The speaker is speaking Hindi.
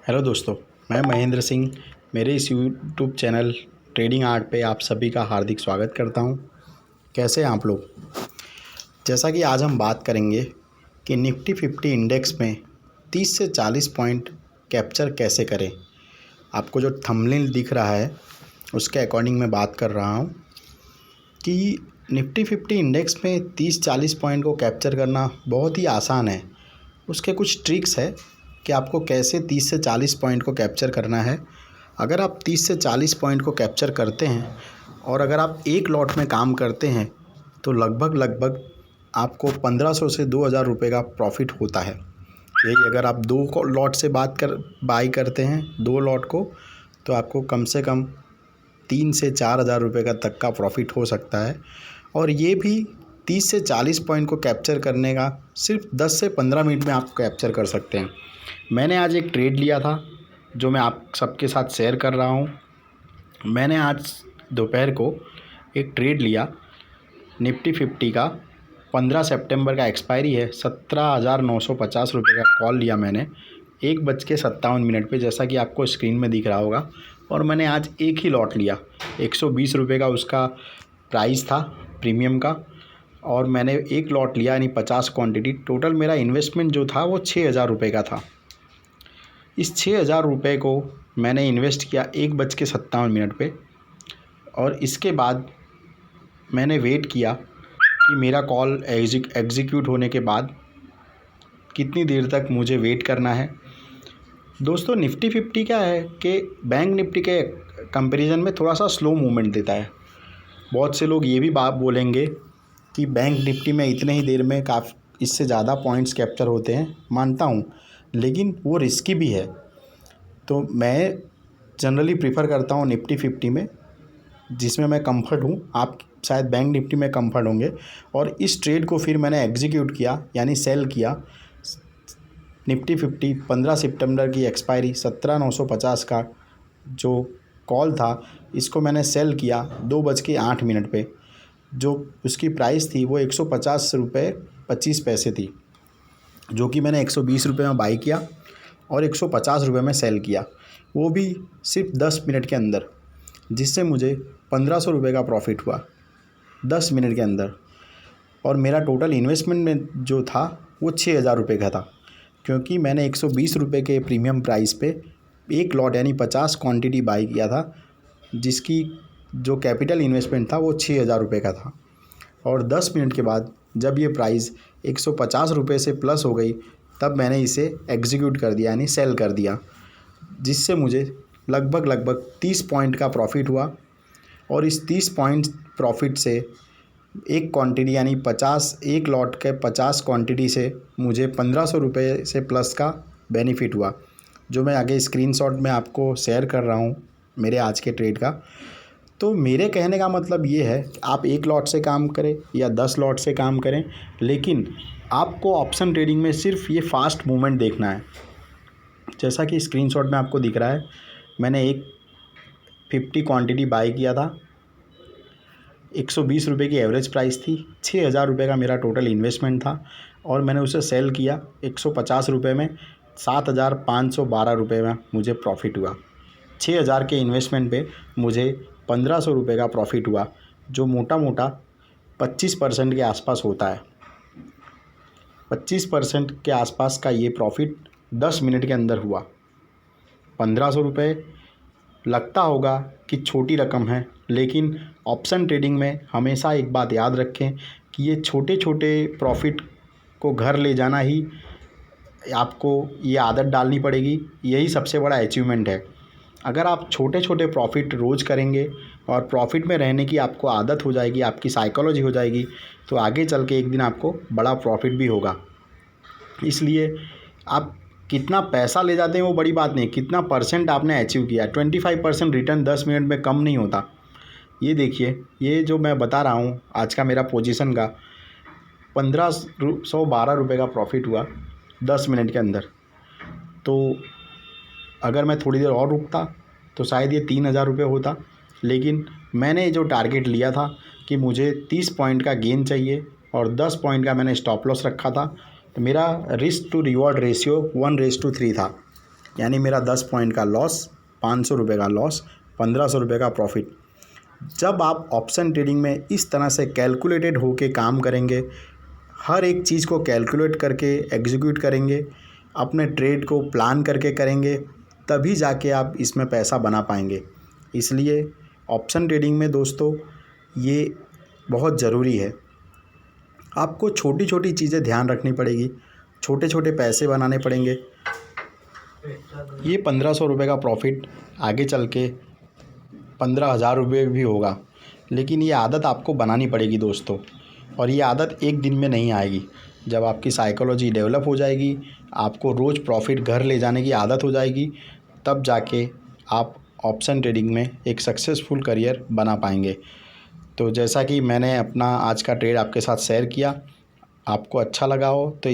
हेलो दोस्तों, मैं महेंद्र सिंह। मेरे इस यूट्यूब चैनल ट्रेडिंग आर्ट पे आप सभी का हार्दिक स्वागत करता हूं। कैसे हैं आप लोग? जैसा कि आज हम बात करेंगे कि निफ्टी 50 इंडेक्स में 30 से 40 पॉइंट कैप्चर कैसे करें। आपको जो थंबनेल दिख रहा है उसके अकॉर्डिंग मैं बात कर रहा हूं कि निफ्टी 50 इंडेक्स में 30-40 पॉइंट को कैप्चर करना बहुत ही आसान है। उसके कुछ ट्रिक्स है कि आपको कैसे 30 से 40 पॉइंट को कैप्चर करना है। अगर आप 30 से 40 पॉइंट को कैप्चर करते हैं और अगर आप एक लॉट में काम करते हैं तो लगभग आपको 1500 से 2000 रुपये का प्रॉफिट होता है। यही अगर आप दो लॉट से बाई करते हैं, दो लॉट को, तो आपको कम से कम 3 से 4000 रुपये का तक का प्रॉफिट हो सकता है। और ये भी 30 से 40 पॉइंट को कैप्चर करने का सिर्फ 10 से 15 मिनट में आप कैप्चर कर सकते हैं। मैंने आज एक ट्रेड लिया था जो मैं आप सबके साथ शेयर कर रहा हूँ। मैंने आज दोपहर को एक ट्रेड लिया निफ्टी 50 का। 15 सितंबर का एक्सपायरी है। 17,950 रुपये का कॉल लिया मैंने 1:57 पे, जैसा कि आपको स्क्रीन में दिख रहा होगा। और मैंने आज एक ही लॉट लिया, 120 रुपये का उसका प्राइस था प्रीमियम का। और मैंने एक लॉट लिया यानी 50 क्वांटिटी। टोटल मेरा इन्वेस्टमेंट जो था वो 6,000 रुपये का था। इस 6,000 रुपये को मैंने इन्वेस्ट किया 1:57 पे। और इसके बाद मैंने वेट किया कि मेरा कॉल एग्जीक्यूट होने के बाद कितनी देर तक मुझे वेट करना है। दोस्तों, निफ्टी 50 क्या है कि बैंक निफ्टी के कंपैरिजन में थोड़ा सा स्लो मूवमेंट देता है। बहुत से लोग ये भी बात बोलेंगे कि बैंक निफ्टी में इतने ही देर में इससे ज़्यादा पॉइंट्स कैप्चर होते हैं। मानता हूँ, लेकिन वो रिस्की भी है। तो मैं जनरली प्रीफर करता हूँ निफ्टी 50 में, जिसमें मैं कंफर्ट हूँ। आप शायद बैंक निफ्टी में कंफर्ट होंगे। और इस ट्रेड को फिर मैंने एग्जीक्यूट किया यानी सेल किया। निफ्टी 50 15 सितंबर की एक्सपायरी 17,950 का जो कॉल था, इसको मैंने सेल किया 2:08 पे। जो उसकी प्राइस थी वो 150 रुपये 25 पैसे थी, जो कि मैंने 120 रुपये में बाई किया और 150 रुपये में सेल किया, वो भी सिर्फ 10 मिनट के अंदर, जिससे मुझे 1500 रुपये का प्रॉफिट हुआ 10 मिनट के अंदर। और मेरा टोटल इन्वेस्टमेंट में जो था वो 6,000 रुपये का था, क्योंकि मैंने 120 रुपये के प्रीमियम प्राइस पे एक लॉट यानी 50 क्वांटिटी बाई किया था, जिसकी जो कैपिटल इन्वेस्टमेंट था वो 6,000 रुपये का था। और 10 मिनट के बाद जब ये प्राइस 150 रुपये से प्लस हो गई, तब मैंने इसे एग्जीक्यूट कर दिया यानी सेल कर दिया, जिससे मुझे लगभग 30 पॉइंट का प्रॉफिट हुआ। और इस 30 पॉइंट प्रॉफिट से एक क्वांटिटी यानी 50, एक लॉट के 50 क्वांटिटी से मुझे 1500 रुपये से प्लस का बेनिफिट हुआ, जो मैं आगे स्क्रीनशॉट में आपको शेयर कर रहा हूँ मेरे आज के ट्रेड का। तो मेरे कहने का मतलब ये है कि आप एक लॉट से काम करें या 10 लॉट से काम करें, लेकिन आपको ऑप्शन ट्रेडिंग में सिर्फ ये फास्ट मूवमेंट देखना है। जैसा कि स्क्रीनशॉट में आपको दिख रहा है, मैंने एक 50 क्वांटिटी बाई किया था, 120 रुपये की एवरेज प्राइस थी, 6,000 रुपये का मेरा टोटल इन्वेस्टमेंट था। और मैंने उसे सेल किया 150 रुपये में, 7,512 रुपये में मुझे प्रॉफिट हुआ। 6,000 के इन्वेस्टमेंट पे मुझे 1500 रुपये का प्रॉफिट हुआ, जो मोटा मोटा 25% के आसपास होता है। 25% के आसपास का ये प्रॉफिट 10 मिनट के अंदर हुआ। 1500 रुपये लगता होगा कि छोटी रकम है, लेकिन ऑप्शन ट्रेडिंग में हमेशा एक बात याद रखें कि ये छोटे छोटे प्रॉफिट को घर ले जाना ही आपको ये आदत डालनी पड़ेगी। यही सबसे बड़ा अचीवमेंट है। अगर आप छोटे छोटे प्रॉफिट रोज़ करेंगे और प्रॉफिट में रहने की आपको आदत हो जाएगी, आपकी साइकोलॉजी हो जाएगी, तो आगे चल के एक दिन आपको बड़ा प्रॉफिट भी होगा। इसलिए आप कितना पैसा ले जाते हैं वो बड़ी बात नहीं, कितना परसेंट आपने अचीव किया। 25% रिटर्न 10 मिनट में कम नहीं होता। ये देखिए, ये जो मैं बता रहा हूँ आज का मेरा पोजीशन का 1512 रुपये का प्रॉफिट हुआ 10 मिनट के अंदर। तो अगर मैं थोड़ी देर और रुकता तो शायद ये 3,000 रुपये होता। लेकिन मैंने जो टारगेट लिया था कि मुझे 30 पॉइंट का गेन चाहिए और 10 पॉइंट का मैंने स्टॉप लॉस रखा था, तो मेरा रिस्क टू रिवॉर्ड रेशियो 1:3 था। यानी मेरा 10 पॉइंट का लॉस, 500 रुपये का लॉस, 1500 रुपये का प्रॉफिट। जब आप ऑप्शन ट्रेडिंग में इस तरह से कैलकुलेटेड होके काम करेंगे, हर एक चीज़ को कैलकुलेट करके एग्जीक्यूट करेंगे, अपने ट्रेड को प्लान करके करेंगे, तभी जाके आप इसमें पैसा बना पाएंगे। इसलिए ऑप्शन ट्रेडिंग में दोस्तों ये बहुत ज़रूरी है। आपको छोटी छोटी चीज़ें ध्यान रखनी पड़ेगी, छोटे छोटे पैसे बनाने पड़ेंगे। ये 1500 रुपये का प्रॉफिट आगे चल के 15,000 रुपये भी होगा, लेकिन ये आदत आपको बनानी पड़ेगी दोस्तों। और ये आदत एक दिन में नहीं आएगी। जब आपकी साइकोलॉजी डेवलप हो जाएगी, आपको रोज़ प्रॉफिट घर ले जाने की आदत हो जाएगी, तब जाके आप ऑप्शन ट्रेडिंग में एक सक्सेसफुल करियर बना पाएंगे। तो जैसा कि मैंने अपना आज का ट्रेड आपके साथ शेयर किया, आपको अच्छा लगा हो तो